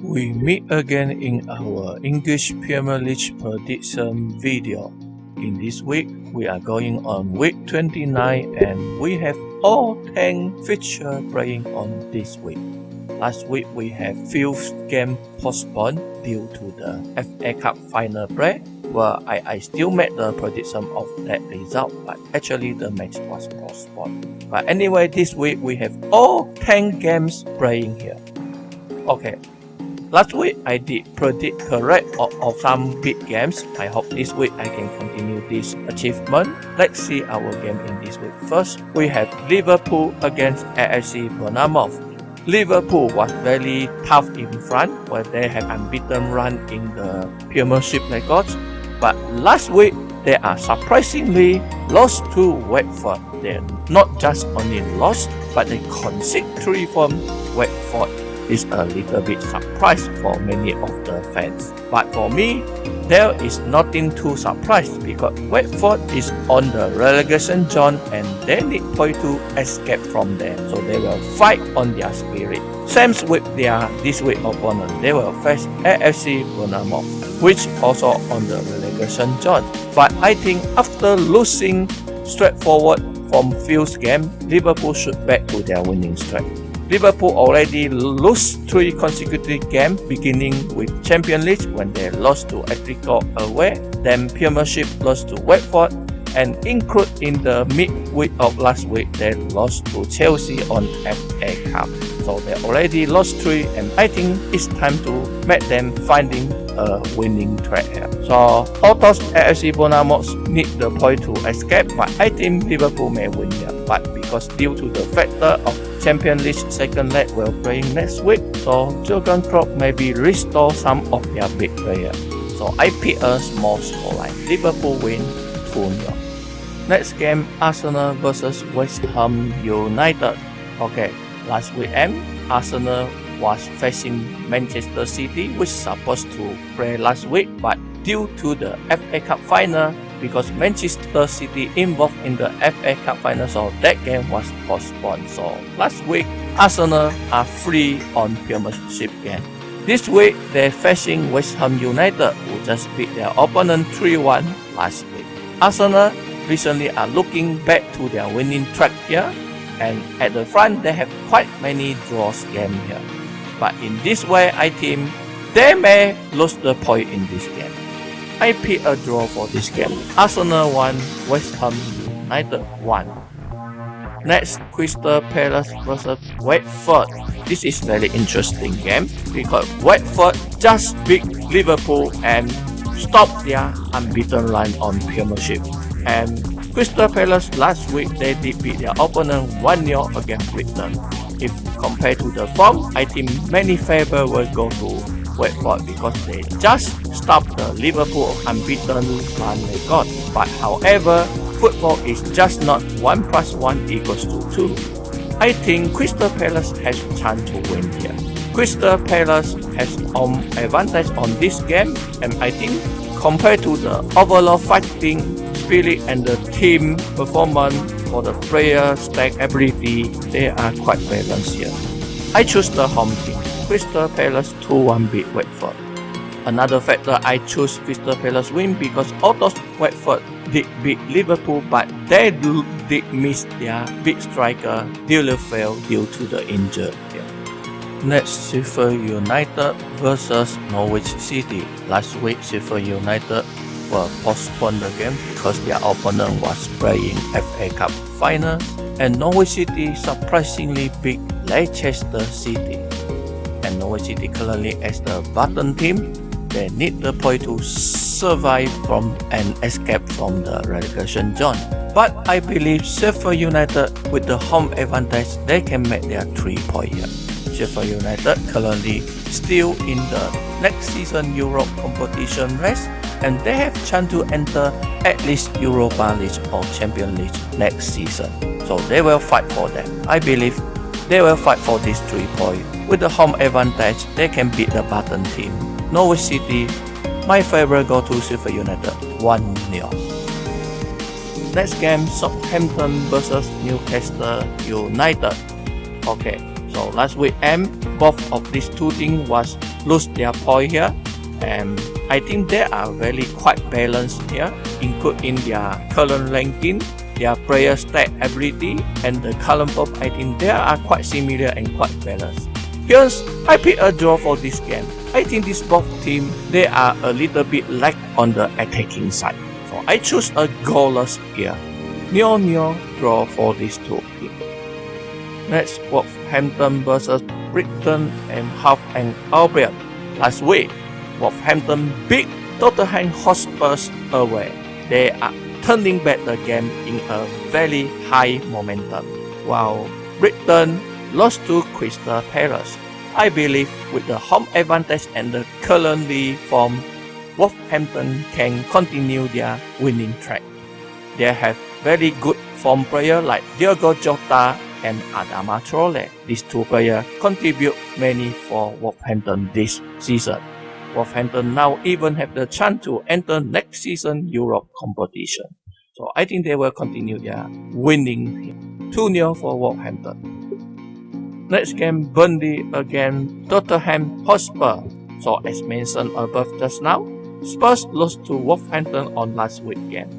We meet again in our English Premier League prediction video. In this week, we are going on week 29 and we have all 10 fixtures playing on this week. Last week we have few games postponed due to the FA Cup final play, where I still made the prediction of that result, but actually the match was postponed. But anyway, this week we have all 10 games playing here. Okay. Last week I did predict correct of some big games. I hope this week I can continue this achievement. Let's see our game in this week. First, we have Liverpool against AFC Bournemouth. Liverpool was very tough in front, where they have unbeaten run in the Premiership records. But last week they are surprisingly lost to Watford. They not just only lost, but they conceded 3 from Watford. Is a little bit surprise for many of the fans. But for me, there is nothing too surprised because Watford is on the relegation zone and they need point to escape from there. So they will fight on their spirit. Same with their this week opponent. They will face AFC Bournemouth, which also on the relegation zone. But I think after losing straightforward from few games, Liverpool should back to their winning streak. Liverpool already lost 3 consecutive games, beginning with Champions League when they lost to Atletico away, then Premiership lost to Watford, and include in the midweek of last week they lost to Chelsea on FA Cup. So they already lost 3, and I think it's time to make them finding a winning track here. So although AFC Bournemouth need the point to escape, but I think Liverpool may win here. But because due to the factor of Champions League second leg will playing next week, so Jurgen Klopp maybe restore some of their big players. So I pick a small scoreline. Liverpool win 2-0. Next game, Arsenal versus West Ham United. Okay, last weekend, Arsenal was facing Manchester City, which supposed to play last week, but due to the FA Cup final, because Manchester City involved in the FA Cup final, so that game was postponed. So last week, Arsenal are free on Premiership game. This week, they're facing West Ham United, who just beat their opponent 3-1 last week. Arsenal recently are looking back to their winning track here, and at the front they have quite many draws game here. But in this way, I think they may lose the point in this game. I pick a draw for this game. Arsenal 1, West Ham United 1. Next, Crystal Palace versus Watford. This is very interesting game because Watford just beat Liverpool and stopped their unbeaten run on Premiership. And Crystal Palace last week they did beat their opponent 1-0 against Brighton. If compared to the form, I think many favor will go to Watford because they just stopped the Liverpool unbeaten run record. But however, football is just not 1 + 1 = 2. I think Crystal Palace has chance to win here. Crystal Palace has home advantage on this game, and I think compared to the overall fighting spirit and the team performance for the player stack ability, they are quite balanced here. I choose the home team. Crystal Palace 2-1 beat Watford. Another factor I choose Crystal Palace win because although Watford did beat Liverpool, but they did miss their big striker Liverpool due to the injury. Next, Sheffield United versus Norwich City. Last week, Sheffield United were postponed the game because their opponent was playing FA Cup final, and Norwich City surprisingly beat Leicester City. And Norwich City currently as the bottom team, they need the point to survive from and escape from the relegation zone. But I believe Sheffield United with the home advantage, they can make their 3 points here. Sheffield United currently still in the next season Europe competition race, and they have chance to enter at least Europa League or Champions League next season. So they will fight for that. I believe they will fight for these 3 points. With the home advantage, they can beat the bottom team. Norwich City, my favorite go to Sheffield United 1-0. Next game, Southampton versus Newcastle United. Okay, so last weekend, both of these 2 teams was lose their point here, and I think they are very quite balanced here, including their current ranking, their player stat ability, and the current form. I think they are quite similar and quite balanced. Here's I pick a draw for this game. I think this both team they are a little bit lack on the attacking side, so I choose a goalless here. 0-0 draw for these two teams. Next, Wolverhampton versus Brighton and Half and Albert. Last week, Wolverhampton beat Tottenham Hotspurs away. They are turning back the game in a very high momentum, while Brighton lost to Crystal Palace. I believe with the home advantage and the currently form, Wolverhampton can continue their winning track. They have very good form players like Diogo Jota and Adama Traore. These two players contribute many for Wolverhampton this season. Wolverhampton now even have the chance to enter next season Europe competition. So I think they will continue their winning. 2-0 for Wolverhampton. Next game, Burnley against Tottenham Hotspur. So as mentioned above just now, Spurs lost to Wolverhampton on last weekend,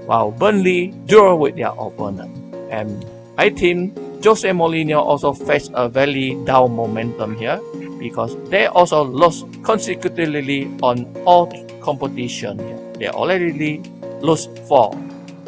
while Burnley drew with their opponent. And I think Jose Mourinho also faced a very down momentum here because they also lost consecutively on all competition. They already lost 4.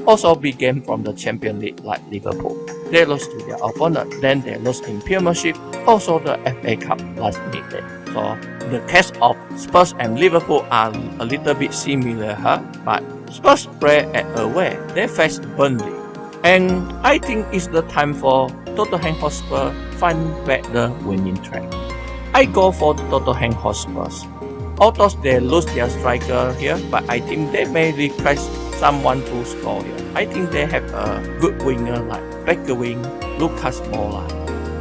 Also big game from the Champions League like Liverpool. They lost to their opponent, then they lost in Premiership, also the FA Cup last minute. So the case of Spurs and Liverpool are a little bit similar, but Spurs play at away, they face Burnley. And I think it's the time for Tottenham Hotspur find back the winning track. I go for Tottenham Hotspurs. Although they lose their striker here, but I think they may replace someone to score here. I think they have a good winger like backer wing Lucas Moura.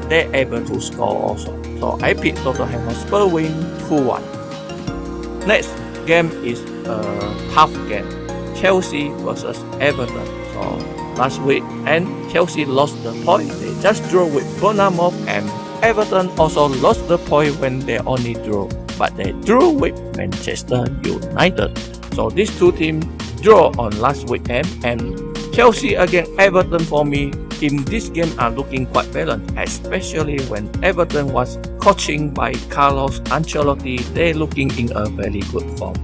They're able to score also. So I pick Tottenham Hotspur win 2-1. Next game is a half game. Chelsea versus Everton. So last week and Chelsea lost the point. They just drew with Bournemouth, and Everton also lost the point when they only drew, but they drew with Manchester United. So these two teams draw on last weekend, and Chelsea against Everton for me in this game are looking quite balanced, especially when Everton was coaching by Carlos Ancelotti. They're looking in a very good form.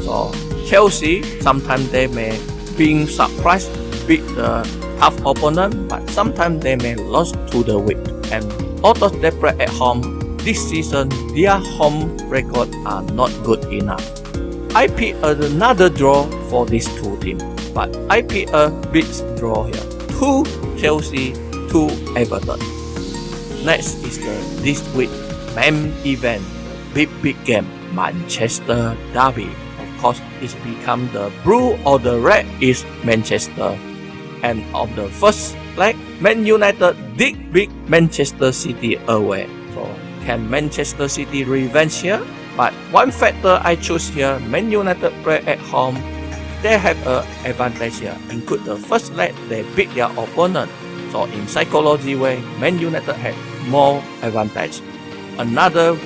So Chelsea sometimes they may be surprised beat the tough opponent, but sometimes they may lose to the weak. And although they play at home this season, their home record are not good enough. I pick another draw for these two teams, but I pick a big draw here. 2 Chelsea, 2 Everton. Next is this week main event, big game, Manchester Derby. Of course, it's become the blue or the red is Manchester. And on the first leg, Man United did beat Manchester City away. So can Manchester City revenge here? But one factor I choose here, Man United play at home. They have an advantage here. Include the first leg, they beat their opponent. So in psychology way, Man United have more advantage. Another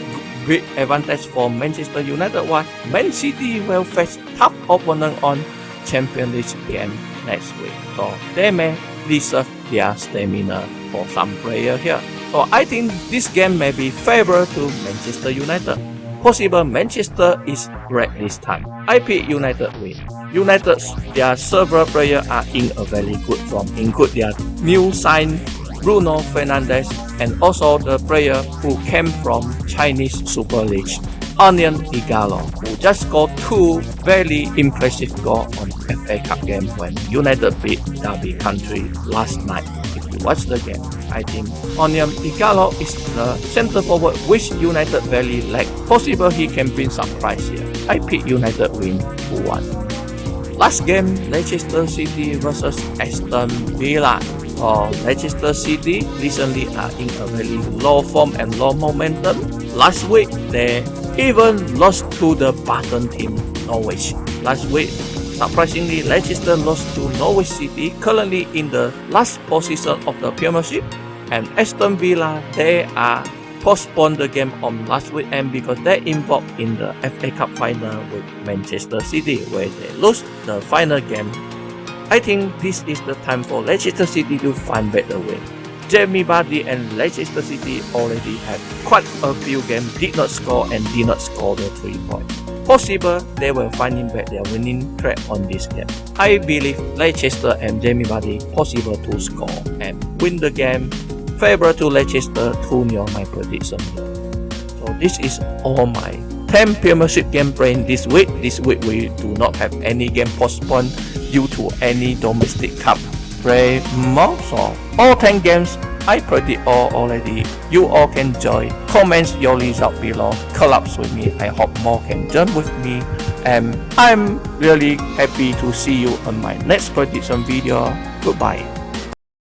big advantage for Manchester United was Man City will face tough opponent on Champions League game next week. So they may reserve their stamina for some player here. So I think this game may be favorable to Manchester United. Possible Manchester is great this time. I pick United win. United, their several players are in a very good form, include their new sign Bruno Fernandes and also the player who came from Chinese Super League, Onion Igalo, who just scored 2 very impressive goals on FA Cup game when United beat Derby County last night. If you watch the game, I think Onion Igalo is the center forward which United very lack. Possible he can bring surprise here. I pick United win 2-1. Last game, Leicester City versus Aston Villa. Leicester City recently are in a very low form and low momentum. Last week, they even lost to the bottom team, Norwich. Last week, surprisingly, Leicester lost to Norwich City, currently in the last position of the Premiership. And Aston Villa, they are postponed the game on last weekend because they're involved in the FA Cup final with Manchester City where they lost the final game. I think this is the time for Leicester City to find better way. Jamie Vardy and Leicester City already had quite a few games did not score and did not score the 3 points. Possible they will finding back their winning track on this game. I believe Leicester and Jamie Vardy possible to score and win the game. Favor to Leicester 2-0 my prediction. So this is all my 10 Premiership game playing this week. This week we do not have any game postponed due to any domestic cup play more. So all 10 games I predict all already. You all can join. Comment your result below. Collabs with me. I hope more can join with me. And I'm really happy to see you on my next prediction video. Goodbye.